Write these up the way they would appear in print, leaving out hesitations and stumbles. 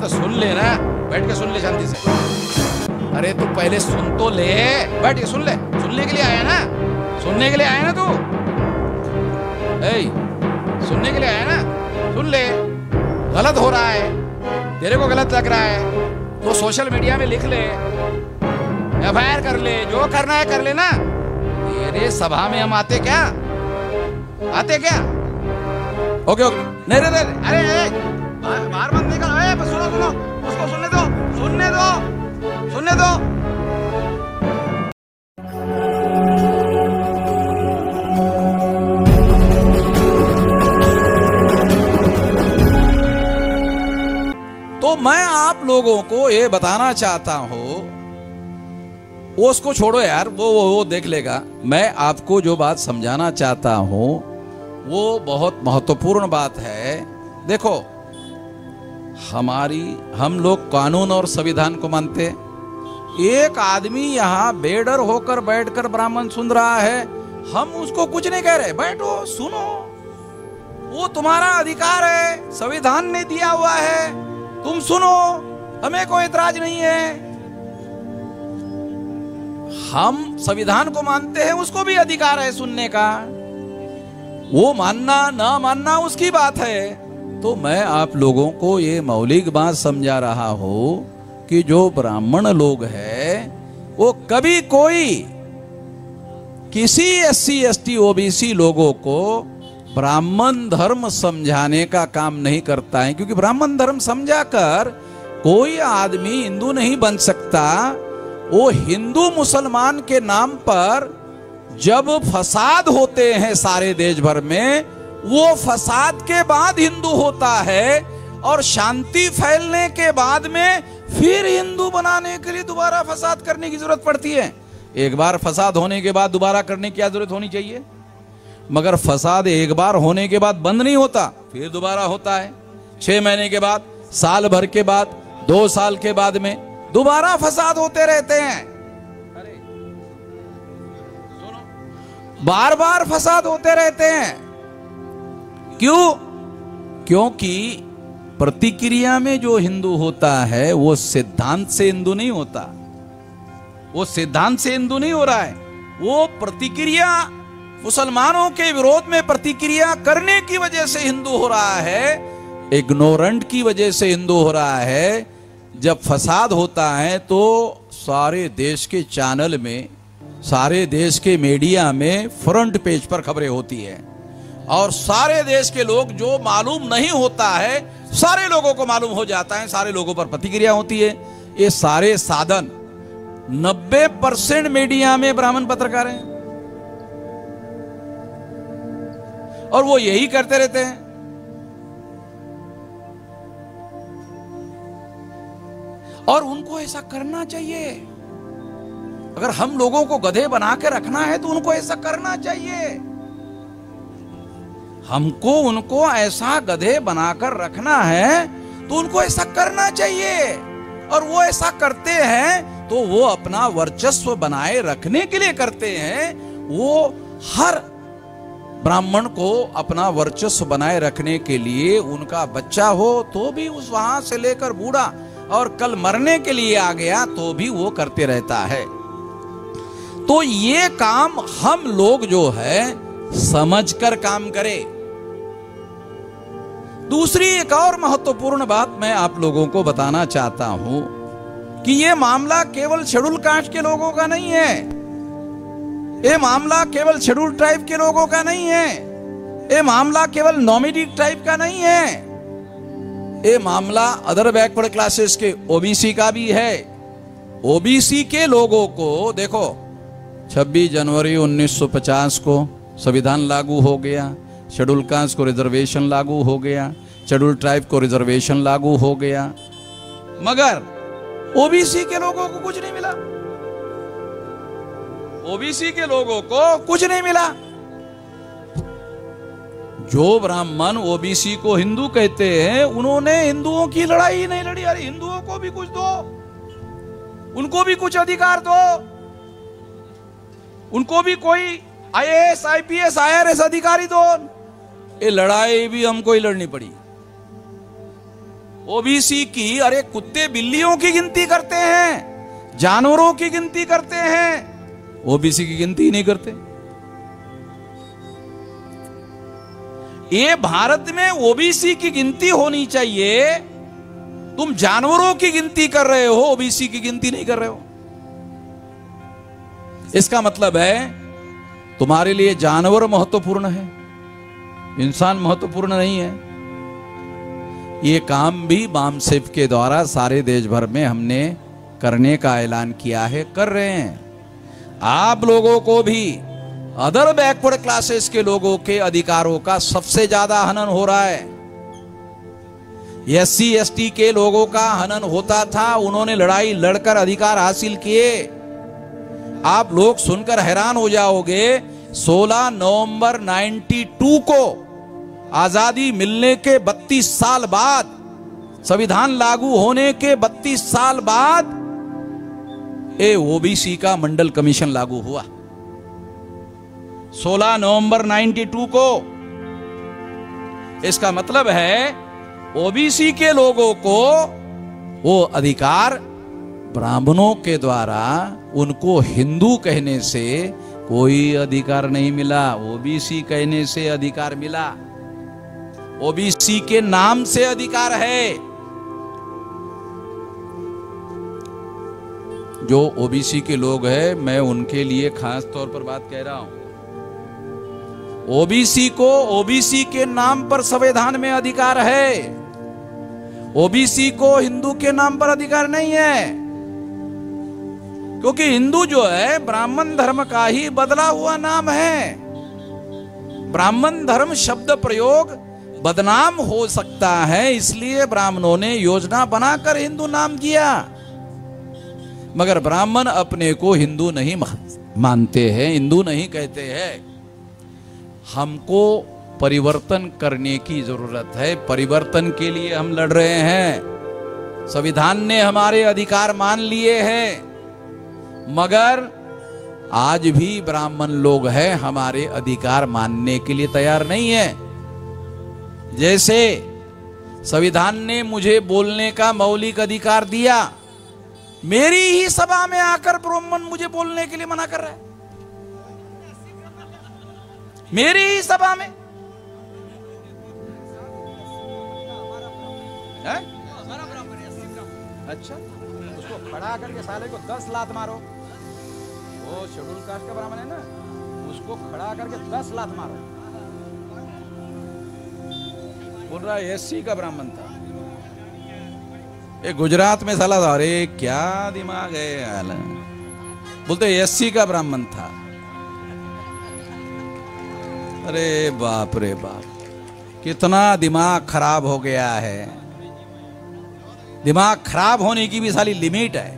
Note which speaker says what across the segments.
Speaker 1: तो सुन ले ना, बैठ के सुन ले शांति से। अरे तू पहले सुन तो ले, बैठ के सुन ले। सुनने के लिए आया ना, सुनने के लिए आया ना तू, सुनने के लिए आया ना, सुन ले। गलत हो रहा है, तेरे को गलत लग रहा है तो सोशल मीडिया में लिख ले, एफआईआर कर ले, जो करना है कर लेना। तेरे सभा में हम आते क्या, आते क्या? ओके ओके, नहीं रे, अरे बाहर मत निकल। सुनो सुनो, उसको सुनने दो, सुनने दो, सुनने दो। तो मैं आप लोगों को ये बताना चाहता हूं, वो उसको छोड़ो यार, वो देख लेगा। मैं आपको जो बात समझाना चाहता हूं वो बहुत महत्वपूर्ण बात है। देखो, हम लोग कानून और संविधान को मानते हैं। एक आदमी यहाँ बेडर होकर बैठकर ब्राह्मण सुन रहा है, हम उसको कुछ नहीं कह रहे, बैठो सुनो, वो तुम्हारा अधिकार है, संविधान ने दिया हुआ है, तुम सुनो, हमें कोई इतराज नहीं है। हम संविधान को मानते हैं, उसको भी अधिकार है सुनने का, वो मानना ना मानना उसकी बात है। तो मैं आप लोगों को ये मौलिक बात समझा रहा हूं कि जो ब्राह्मण लोग हैं वो कभी कोई किसी SC ST OBC लोगों को ब्राह्मण धर्म समझाने का काम नहीं करता है, क्योंकि ब्राह्मण धर्म समझाकर कोई आदमी हिंदू नहीं बन सकता। वो हिंदू मुसलमान के नाम पर जब फसाद होते हैं सारे देश भर में, वो फसाद के बाद हिंदू होता है, और शांति फैलने के बाद में फिर हिंदू बनाने के लिए दोबारा फसाद करने की जरूरत पड़ती है। एक बार फसाद होने के बाद दोबारा करने की क्या जरूरत होनी चाहिए? मगर फसाद एक बार होने के बाद बंद नहीं होता, फिर दोबारा होता है। 6 महीने के बाद, साल भर के बाद, 2 साल के बाद में दोबारा फसाद होते रहते हैं। अरे सुनो, बार बार फसाद होते रहते हैं। क्यों? क्योंकि प्रतिक्रिया में जो हिंदू होता है वो सिद्धांत से हिंदू नहीं होता, वो सिद्धांत से हिंदू नहीं हो रहा है, वो प्रतिक्रिया मुसलमानों के विरोध में प्रतिक्रिया करने की वजह से हिंदू हो रहा है, इग्नोरेंट की वजह से हिंदू हो रहा है। जब फसाद होता है तो सारे देश के चैनल में, सारे देश के मीडिया में फ्रंट पेज पर खबरें होती है, और सारे देश के लोग, जो मालूम नहीं होता है सारे लोगों को मालूम हो जाता है, सारे लोगों पर प्रतिक्रिया होती है। ये सारे साधन 90% मीडिया में ब्राह्मण पत्रकार हैं, और वो यही करते रहते हैं। और उनको ऐसा करना चाहिए। अगर हम लोगों को गधे बना के रखना है तो उनको ऐसा करना चाहिए। हमको उनको ऐसा गधे बनाकर रखना है तो उनको ऐसा करना चाहिए। और वो ऐसा करते हैं तो वो अपना वर्चस्व बनाए रखने के लिए करते हैं। वो हर ब्राह्मण को अपना वर्चस्व बनाए रखने के लिए, उनका बच्चा हो तो भी उस वहां से लेकर बूढ़ा, और कल मरने के लिए आ गया तो भी वो करते रहता है। तो ये काम हम लोग जो है समझकर काम करें। दूसरी एक और महत्वपूर्ण बात मैं आप लोगों को बताना चाहता हूं कि ये मामला केवल शेड्यूल कास्ट के लोगों का नहीं है, ये मामला केवल शेड्यूल ट्राइब के लोगों का नहीं है, ये मामला केवल नॉमिनेटेड ट्राइब का नहीं है, ये मामला अदर बैकवर्ड क्लासेस के OBC का भी है। OBC के लोगों को देखो, 26 जनवरी 1950 को संविधान लागू हो गया, शेड्यूल कास्ट को रिजर्वेशन लागू हो गया, शेड्यूल ट्राइब को रिजर्वेशन लागू हो गया, मगर OBC के लोगों को कुछ नहीं मिला। OBC के लोगों को कुछ नहीं मिला। जो ब्राह्मण OBC को हिंदू कहते हैं, उन्होंने हिंदुओं की लड़ाई ही नहीं लड़ी। अरे हिंदुओं को भी कुछ दो, उनको भी कुछ अधिकार दो, उनको भी कोई IAS IPS IRS अधिकारी दो। ये लड़ाई भी हमको ही लड़नी पड़ी। ओबीसी की, अरे कुत्ते बिल्लियों की गिनती करते हैं, जानवरों की गिनती करते हैं, ओबीसी की गिनती नहीं करते। ये भारत में ओबीसी की गिनती होनी चाहिए, तुम जानवरों की गिनती कर रहे हो, ओबीसी की गिनती नहीं कर रहे हो। इसका मतलब है तुम्हारे लिए जानवर महत्वपूर्ण है, इंसान महत्वपूर्ण नहीं है। ये काम भी बामसेफ के द्वारा सारे देश भर में हमने करने का ऐलान किया है, कर रहे हैं। आप लोगों को भी अदर बैकवर्ड क्लासेस के लोगों के अधिकारों का सबसे ज्यादा हनन हो रहा है। एससी एसटी के लोगों का हनन होता था, उन्होंने लड़ाई लड़कर अधिकार हासिल किए। आप लोग सुनकर हैरान हो जाओगे, 16 नवंबर 92 को आजादी मिलने के 32 साल बाद, संविधान लागू होने के 32 साल बाद ओबीसी का मंडल कमीशन लागू हुआ। 16 नवंबर 92 को। इसका मतलब है ओबीसी के लोगों को वो अधिकार ब्राह्मणों के द्वारा उनको हिंदू कहने से कोई अधिकार नहीं मिला, ओबीसी कहने से अधिकार मिला। ओबीसी के नाम से अधिकार है। जो ओबीसी के लोग हैं, मैं उनके लिए खास तौर पर बात कह रहा हूं। ओबीसी को ओबीसी के नाम पर संविधान में अधिकार है, ओबीसी को हिंदू के नाम पर अधिकार नहीं है। क्योंकि हिंदू जो है ब्राह्मण धर्म का ही बदला हुआ नाम है। ब्राह्मण धर्म शब्द प्रयोग बदनाम हो सकता है, इसलिए ब्राह्मणों ने योजना बनाकर हिंदू नाम दिया। मगर ब्राह्मण अपने को हिंदू नहीं मानते हैं, हिंदू नहीं कहते हैं। हमको परिवर्तन करने की जरूरत है, परिवर्तन के लिए हम लड़ रहे हैं। संविधान ने हमारे अधिकार मान लिए हैं, मगर आज भी ब्राह्मण लोग हैं हमारे अधिकार मानने के लिए तैयार नहीं है। जैसे संविधान ने मुझे बोलने का मौलिक अधिकार दिया, मेरी ही सभा में आकर ब्राह्मण मुझे बोलने के लिए मना कर रहा है, मेरी ही सभा में है? अच्छा, उसको खड़ा करके साले को 10 लात मारो। वो शेड्यूल कास्ट का ब्राह्मण है ना, उसको खड़ा करके 10 लात मारो। बोल रहा है एससी का ब्राह्मण था, एक गुजरात में साला था। अरे क्या दिमाग है यार, बोलते एससी का ब्राह्मण था। अरे बाप रे बाप, कितना दिमाग खराब हो गया है। दिमाग खराब होने की भी साली लिमिट है।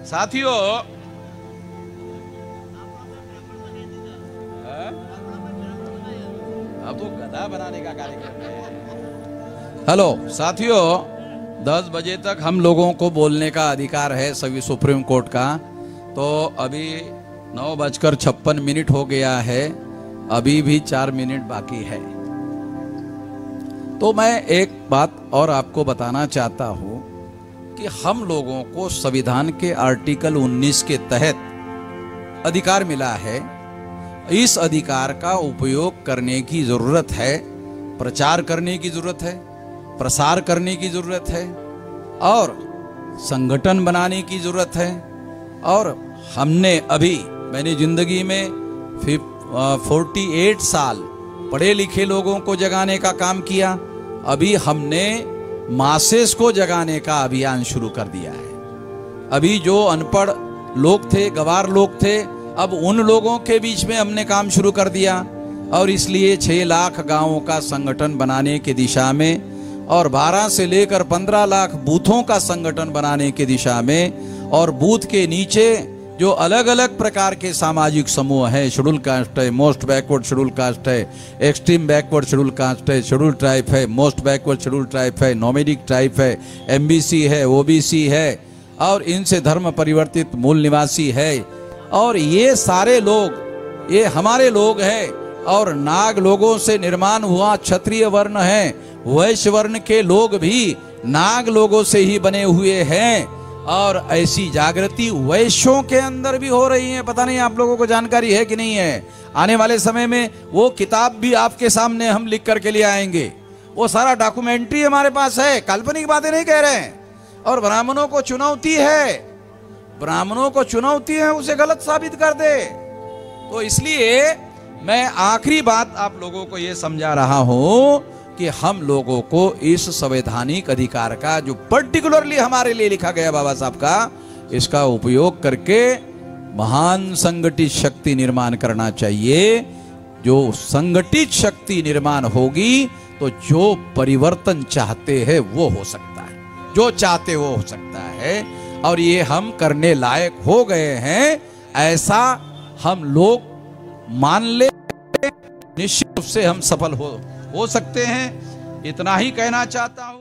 Speaker 1: साथियों, अब तो गधा बनाने का कार्यक्रम है। हेलो साथियों, 10 बजे तक हम लोगों को बोलने का अधिकार है सभी सुप्रीम कोर्ट का। तो अभी 9:56 हो गया है, अभी भी 4 मिनट बाकी है। तो मैं एक बात और आपको बताना चाहता हूं कि हम लोगों को संविधान के आर्टिकल 19 के तहत अधिकार मिला है। इस अधिकार का उपयोग करने की जरूरत है, प्रचार करने की जरूरत है, प्रसार करने की जरूरत है और संगठन बनाने की जरूरत है। और हमने अभी, मैंने जिंदगी में 48 साल पढ़े लिखे लोगों को जगाने का काम किया। अभी हमने मासेस को जगाने का अभियान शुरू कर दिया है। अभी जो अनपढ़ लोग थे, गवार लोग थे, अब उन लोगों के बीच में हमने काम शुरू कर दिया। और इसलिए 6 लाख गांवों का संगठन बनाने की दिशा में और 12 से लेकर 15 लाख बूथों का संगठन बनाने की दिशा में, और बूथ के नीचे जो अलग अलग प्रकार के सामाजिक समूह है, शेड्यूल कास्ट है, मोस्ट बैकवर्ड शेड्यूल कास्ट है, एक्सट्रीम बैकवर्ड शेड्यूल कास्ट है, शेड्यूल ट्राइब है, मोस्ट बैकवर्ड शेड्यूल ट्राइब है, नोमैडिक ट्राइब है, एमबीसी है, ओबीसी है, और इनसे धर्म परिवर्तित मूल निवासी है। और ये सारे लोग, ये हमारे लोग हैं। और नाग लोगों से निर्माण हुआ क्षत्रिय वर्ण है, वैश्य वर्ण के लोग भी नाग लोगों से ही बने हुए हैं। और ऐसी जागृति वैश्यों के अंदर भी हो रही है। पता नहीं आप लोगों को जानकारी है कि नहीं है। आने वाले समय में वो किताब भी आपके सामने हम लिख करके ले आएंगे। वो सारा डॉक्यूमेंट्री हमारे पास है, काल्पनिक बातें नहीं कह रहे हैं। और ब्राह्मणों को चुनौती है, ब्राह्मणों को चुनौती है उसे गलत साबित कर दे। तो इसलिए मैं आखिरी बात आप लोगों को यह समझा रहा हूं कि हम लोगों को इस संवैधानिक अधिकार का जो पर्टिकुलरली हमारे लिए लिखा गया बाबा साहब का, इसका उपयोग करके महान संगठित शक्ति निर्माण करना चाहिए। जो संगठित शक्ति निर्माण होगी तो जो परिवर्तन चाहते हैं वो हो सकता है, जो चाहते वो हो सकता है। और ये हम करने लायक हो गए हैं, ऐसा हम लोग मान ले, निश्चित रूप से हम सफल हो सकते हैं। इतना ही कहना चाहता हूं।